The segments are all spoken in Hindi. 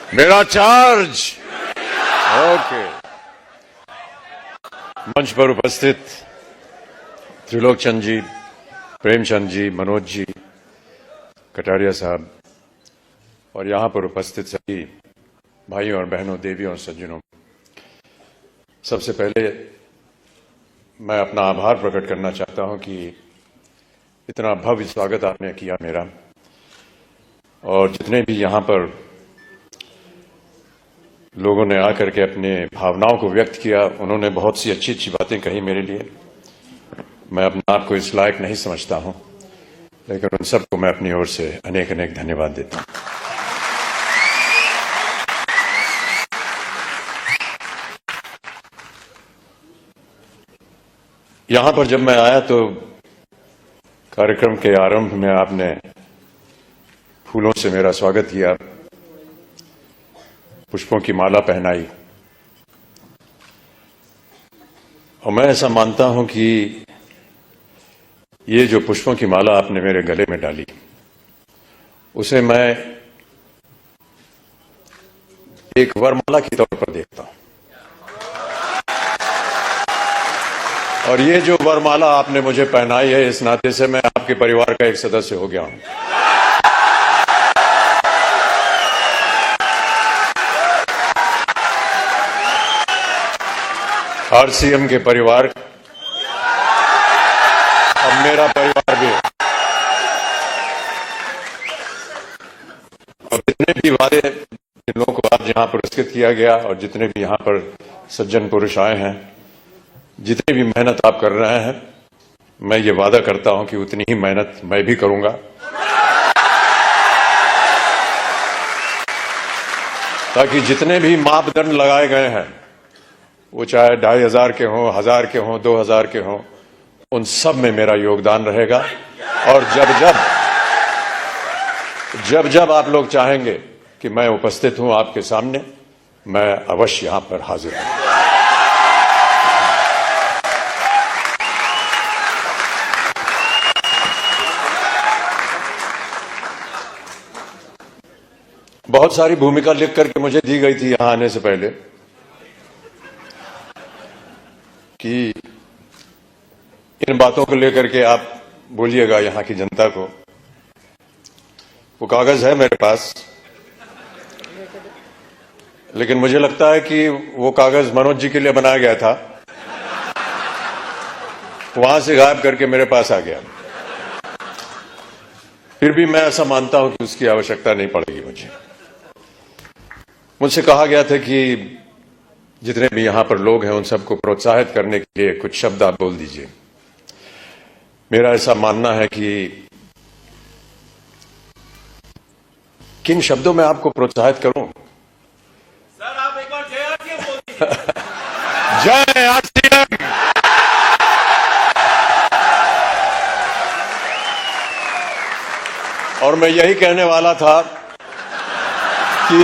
मेरा चार्ज। ओके। मंच पर उपस्थित त्रिलोक चंद जी, प्रेमचंद जी, मनोज जी, कटारिया साहब और यहां पर उपस्थित सभी भाइयों और बहनों, देवियों और सज्जनों, सबसे पहले मैं अपना आभार प्रकट करना चाहता हूं कि इतना भव्य स्वागत आपने किया मेरा, और जितने भी यहां पर लोगों ने आकर के अपने भावनाओं को व्यक्त किया, उन्होंने बहुत सी अच्छी अच्छी बातें कही मेरे लिए। मैं अपने आप को इस लायक नहीं समझता हूं, लेकिन उन सबको मैं अपनी ओर से अनेक अनेक धन्यवाद देता हूं। यहां पर जब मैं आया तो कार्यक्रम के आरंभ में आपने फूलों से मेरा स्वागत किया, पुष्पों की माला पहनाई, और मैं ऐसा मानता हूं कि ये जो पुष्पों की माला आपने मेरे गले में डाली, उसे मैं एक वरमाला के तौर पर देखता हूं। और ये जो वरमाला आपने मुझे पहनाई है, इस नाते से मैं आपके परिवार का एक सदस्य हो गया हूं। आरसीएम के परिवार अब मेरा परिवार भी है। और जितने भी वादे जिन लोगों को आज यहां पुरस्कृत किया गया, और जितने भी यहां पर सज्जन पुरुष आए हैं, जितनी भी मेहनत आप कर रहे हैं, मैं ये वादा करता हूं कि उतनी ही मेहनत मैं भी करूंगा, ताकि जितने भी मापदंड लगाए गए हैं, वो चाहे 2500 के हों, 1000 के हों, 2000 के हों, उन सब में मेरा योगदान रहेगा। और जब जब आप लोग चाहेंगे कि मैं उपस्थित हूं आपके सामने, मैं अवश्य यहां पर हाजिर हूं। बहुत सारी भूमिका लिख करके मुझे दी गई थी यहां आने से पहले कि इन बातों को लेकर के आप बोलिएगा यहां की जनता को। वो कागज है मेरे पास, लेकिन मुझे लगता है कि वो कागज मनोज जी के लिए बनाया गया था, वहां से गायब करके मेरे पास आ गया। फिर भी मैं ऐसा मानता हूं कि उसकी आवश्यकता नहीं पड़ेगी। मुझसे कहा गया था कि जितने भी यहां पर लोग हैं, उन सबको प्रोत्साहित करने के लिए कुछ शब्द आप बोल दीजिए। मेरा ऐसा मानना है कि किन शब्दों में आपको प्रोत्साहित करूं? सर आप एक बार जय आरसीएम बोल दीजिए। जय आरसीएम। और मैं यही कहने वाला था कि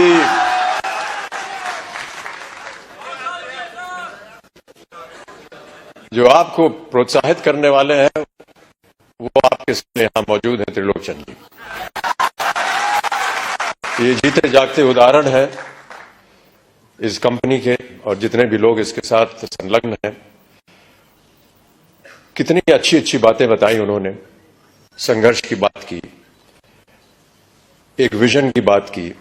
जो आपको प्रोत्साहित करने वाले हैं, वो आपके सामने यहां मौजूद हैं, त्रिलोक चंद जी। ये जीते जागते उदाहरण है इस कंपनी के, और जितने भी लोग इसके साथ संलग्न हैं। कितनी अच्छी अच्छी बातें बताई उन्होंने, संघर्ष की बात की, एक विजन की बात की।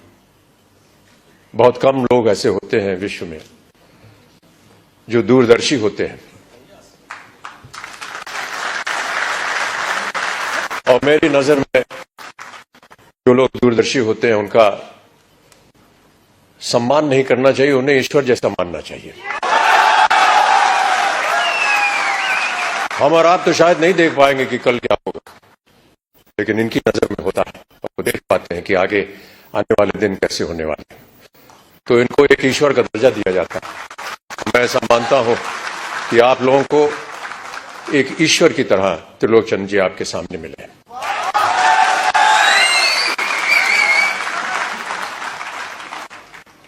बहुत कम लोग ऐसे होते हैं विश्व में जो दूरदर्शी होते हैं, और मेरी नजर में जो लोग दूरदर्शी होते हैं, उनका सम्मान नहीं करना चाहिए, उन्हें ईश्वर जैसा मानना चाहिए। हम और आप तो शायद नहीं देख पाएंगे कि कल क्या होगा, लेकिन इनकी नजर में होता है, और वो देख पाते हैं कि आगे आने वाले दिन कैसे होने वाले हैं। तो इनको एक ईश्वर का दर्जा दिया जाता है। मैं ऐसा मानता हूं कि आप लोगों को एक ईश्वर की तरह त्रिलोक चंद जी आपके सामने मिले।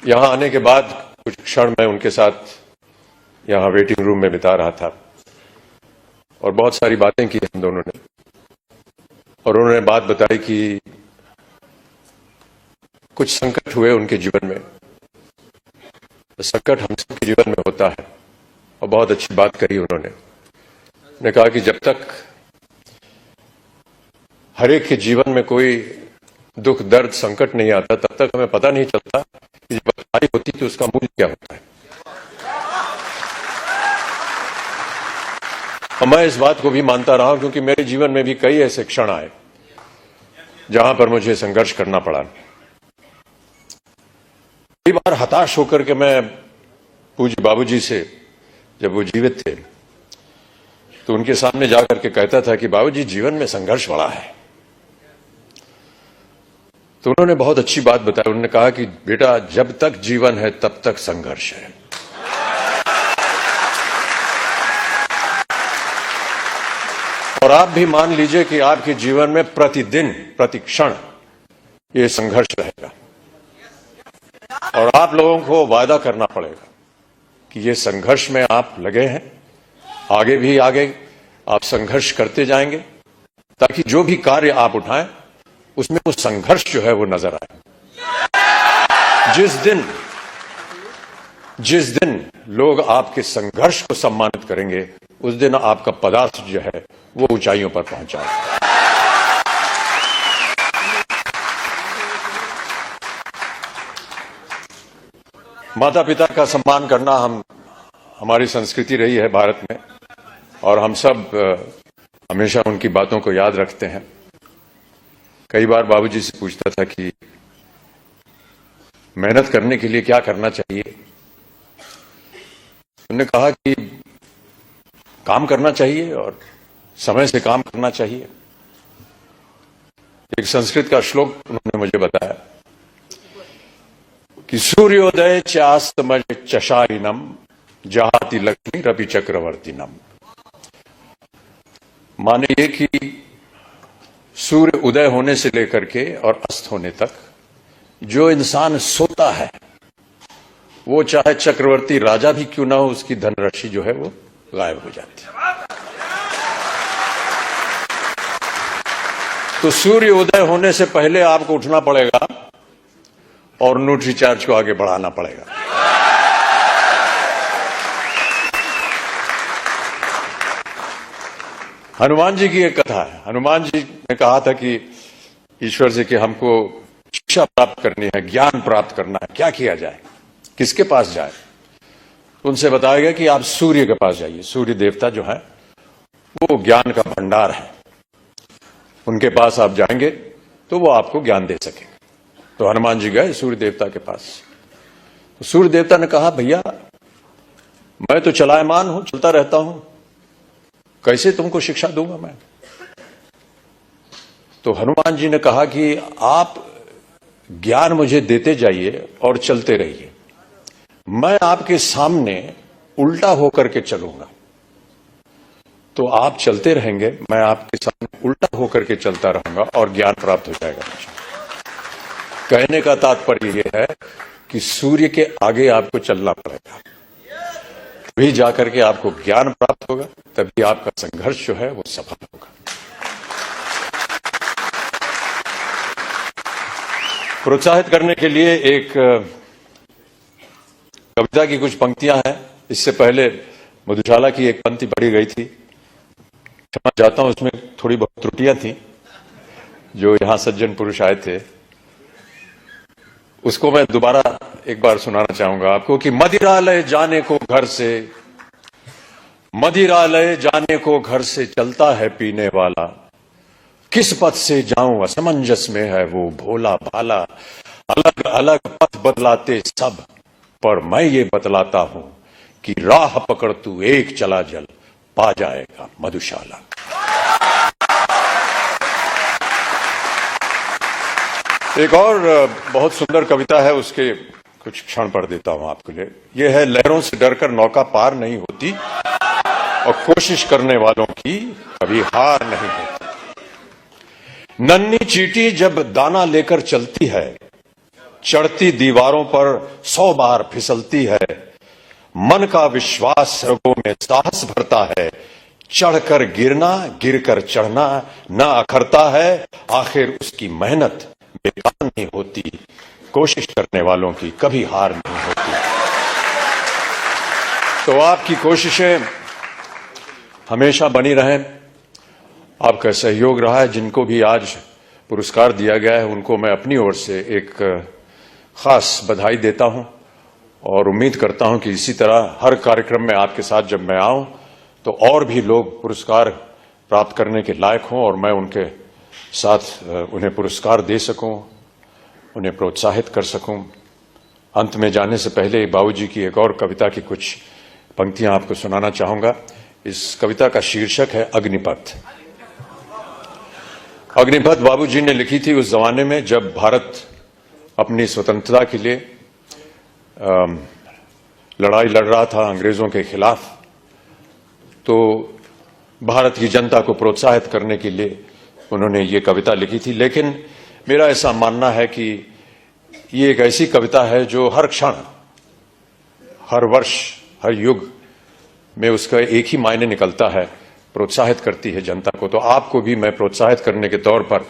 यहां आने के बाद कुछ क्षण मैं उनके साथ यहां वेटिंग रूम में बिता रहा था, और बहुत सारी बातें की हम दोनों ने। और उन्होंने बात बताई कि कुछ संकट हुए उनके जीवन में। तो संकट हम सबके जीवन में होता है। और बहुत अच्छी बात कही उन्होंने कहा कि जब तक हर एक के जीवन में कोई दुख दर्द संकट नहीं आता तब तक हमें पता नहीं चलता कि जब अच्छाई होती तो उसका मूल्य क्या होता है। और मैं इस बात को भी मानता रहा क्योंकि मेरे जीवन में भी कई ऐसे क्षण आए जहां पर मुझे संघर्ष करना पड़ा। कई बार हताश होकर के मैं पूज्य बाबूजी से, जब वो जीवित थे, तो उनके सामने जाकर के कहता था कि बाबूजी जीवन में संघर्ष बड़ा है। तो उन्होंने बहुत अच्छी बात बताई। उन्होंने कहा कि बेटा जब तक जीवन है तब तक संघर्ष है। और आप भी मान लीजिए कि आपके जीवन में प्रतिदिन प्रतिक्षण ये संघर्ष रहेगा। और आप लोगों को वादा करना पड़ेगा कि ये संघर्ष में आप लगे हैं, आगे भी आगे आप संघर्ष करते जाएंगे ताकि जो भी कार्य आप उठाएं उसमें वो संघर्ष जो है वो नजर आए। जिस दिन लोग आपके संघर्ष को सम्मानित करेंगे उस दिन आपका पदार्थ जो है वो ऊंचाइयों पर पहुंचा। माता पिता का सम्मान करना हमारी संस्कृति रही है भारत में, और हम सब हमेशा उनकी बातों को याद रखते हैं। कई बार बाबूजी से पूछता था कि मेहनत करने के लिए क्या करना चाहिए। उन्होंने कहा कि काम करना चाहिए और समय से काम करना चाहिए। एक संस्कृत का श्लोक उन्होंने मुझे बताया कि सूर्योदय चास्तमय चशाइनम जहाति लक्ष्मी रवि चक्रवर्तीनम। माने ये कि सूर्य उदय होने से लेकर के और अस्त होने तक जो इंसान सोता है वो चाहे चक्रवर्ती राजा भी क्यों ना हो, उसकी धनराशि जो है वो गायब हो जाती है। तो सूर्य उदय होने से पहले आपको उठना पड़ेगा और न्यूट्री चार्ज को आगे बढ़ाना पड़ेगा। हनुमान जी की एक कथा है। हनुमान जी ने कहा था कि ईश्वर से कि हमको शिक्षा प्राप्त करनी है, ज्ञान प्राप्त करना है, क्या किया जाए, किसके पास जाए। तो उनसे बताया गया कि आप सूर्य के पास जाइए। सूर्य देवता जो है वो ज्ञान का भंडार है, उनके पास आप जाएंगे तो वो आपको ज्ञान दे सकेंगे। तो हनुमान जी गए सूर्य देवता के पास। तो सूर्य देवता ने कहा भैया मैं तो चलायमान हूं, चलता रहता हूं, कैसे तुमको शिक्षा दूंगा मैं। तो हनुमान जी ने कहा कि आप ज्ञान मुझे देते जाइए और चलते रहिए, मैं आपके सामने उल्टा होकर के चलूंगा। तो आप चलते रहेंगे, मैं आपके सामने उल्टा होकर के चलता रहूंगा और ज्ञान प्राप्त हो जाएगा मुझे। कहने का तात्पर्य यह है कि सूर्य के आगे आपको चलना पड़ेगा, तभी जाकर के आपको ज्ञान प्राप्त होगा, तभी आपका संघर्ष जो है वो सफल होगा। प्रोत्साहित करने के लिए एक कविता की कुछ पंक्तियां हैं। इससे पहले मधुशाला की एक पंक्ति पढ़ी गई थी, क्षमा चाहता हूं, उसमें थोड़ी बहुत त्रुटियां थी। जो यहां सज्जन पुरुष आए थे उसको मैं दोबारा एक बार सुनाना चाहूंगा आपको कि मदिरालय जाने को घर से, मदिरालय जाने को घर से चलता है पीने वाला, किस पथ से जाऊं असमंजस में है वो भोला भाला, अलग अलग पथ बदलाते सब, पर मैं ये बतलाता हूं कि राह पकड़ तू एक चला जल, पा जाएगा मधुशाला। एक और बहुत सुंदर कविता है, उसके कुछ क्षण पढ़ देता हूं आपके लिए। यह है लहरों से डरकर नौका पार नहीं होती और कोशिश करने वालों की कभी हार नहीं होती। नन्ही चींटी जब दाना लेकर चलती है, चढ़ती दीवारों पर 100 बार फिसलती है, मन का विश्वास रगों में साहस भरता है, चढ़कर गिरना गिरकर चढ़ना न अखरता है, आखिर उसकी मेहनत बेकार नहीं होती, कोशिश करने वालों की कभी हार नहीं होती। तो आपकी कोशिशें हमेशा बनी रहें। आपका सहयोग रहा है। जिनको भी आज पुरस्कार दिया गया है उनको मैं अपनी ओर से एक खास बधाई देता हूं और उम्मीद करता हूं कि इसी तरह हर कार्यक्रम में आपके साथ जब मैं आऊं तो और भी लोग पुरस्कार प्राप्त करने के लायक हों और मैं उनके साथ उन्हें पुरस्कार दे सकूं, उन्हें प्रोत्साहित कर सकूं। अंत में जाने से पहले बाबूजी की एक और कविता की कुछ पंक्तियां आपको सुनाना चाहूंगा। इस कविता का शीर्षक है अग्निपथ। अग्निपथ बाबूजी ने लिखी थी उस जमाने में जब भारत अपनी स्वतंत्रता के लिए लड़ाई लड़ रहा था अंग्रेजों के खिलाफ। तो भारत की जनता को प्रोत्साहित करने के लिए उन्होंने ये कविता लिखी थी। लेकिन मेरा ऐसा मानना है कि ये एक ऐसी कविता है जो हर क्षण, हर वर्ष, हर युग में उसका एक ही मायने निकलता है, प्रोत्साहित करती है जनता को। तो आपको भी मैं प्रोत्साहित करने के तौर पर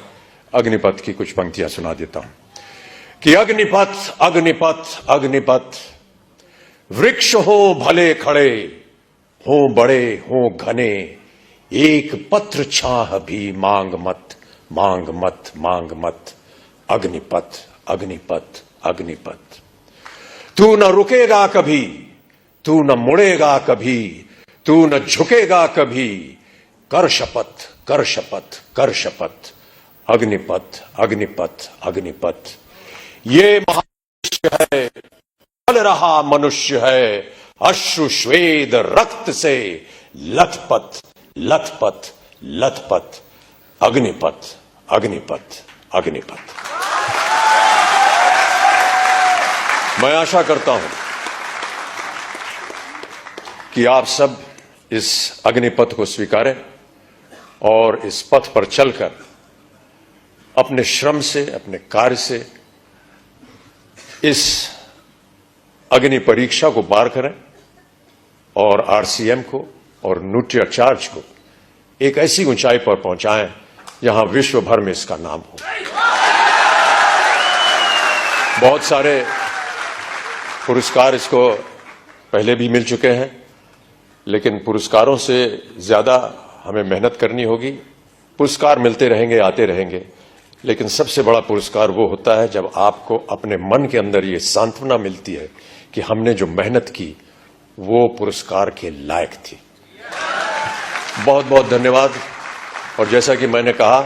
अग्निपथ की कुछ पंक्तियां सुना देता हूं कि अग्निपथ अग्निपथ अग्निपथ, वृक्ष हो भले खड़े, हो बड़े हो घने, एक पत्र छाह भी मांग मत मांग मत मांग मत। अग्निपथ अग्निपथ अग्निपथ, तू न रुकेगा कभी, तू न मुड़ेगा कभी, तू न झुकेगा कभी, कर शपथ कर शपथ कर शपथ। अग्निपथ अग्निपथ अग्निपथ, ये मनुष्य है, चल रहा मनुष्य है, अश्रु श्वेद रक्त से लथपथ लथपथ लथपथ। अग्निपथ अग्निपथ अग्निपथ। मैं आशा करता हूं कि आप सब इस अग्निपथ को स्वीकारें और इस पथ पर चलकर अपने श्रम से, अपने कार्य से इस अग्नि परीक्षा को पार करें और आरसीएम को और न्यूट्रिचार्ज को एक ऐसी ऊंचाई पर पहुंचाएं जहां विश्व भर में इसका नाम हो। बहुत सारे पुरस्कार इसको पहले भी मिल चुके हैं, लेकिन पुरस्कारों से ज्यादा हमें मेहनत करनी होगी। पुरस्कार मिलते रहेंगे, आते रहेंगे, लेकिन सबसे बड़ा पुरस्कार वो होता है जब आपको अपने मन के अंदर ये सांत्वना मिलती है कि हमने जो मेहनत की वो पुरस्कार के लायक थी। बहुत बहुत धन्यवाद। और जैसा कि मैंने कहा,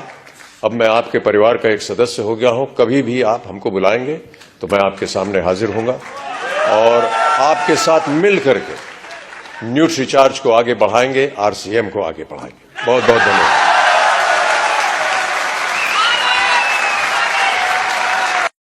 अब मैं आपके परिवार का एक सदस्य हो गया हूं। कभी भी आप हमको बुलाएंगे तो मैं आपके सामने हाजिर होऊंगा और आपके साथ मिल करके न्यूट्रिचार्ज को आगे बढ़ाएंगे, आरसीएम को आगे बढ़ाएंगे। बहुत बहुत धन्यवाद।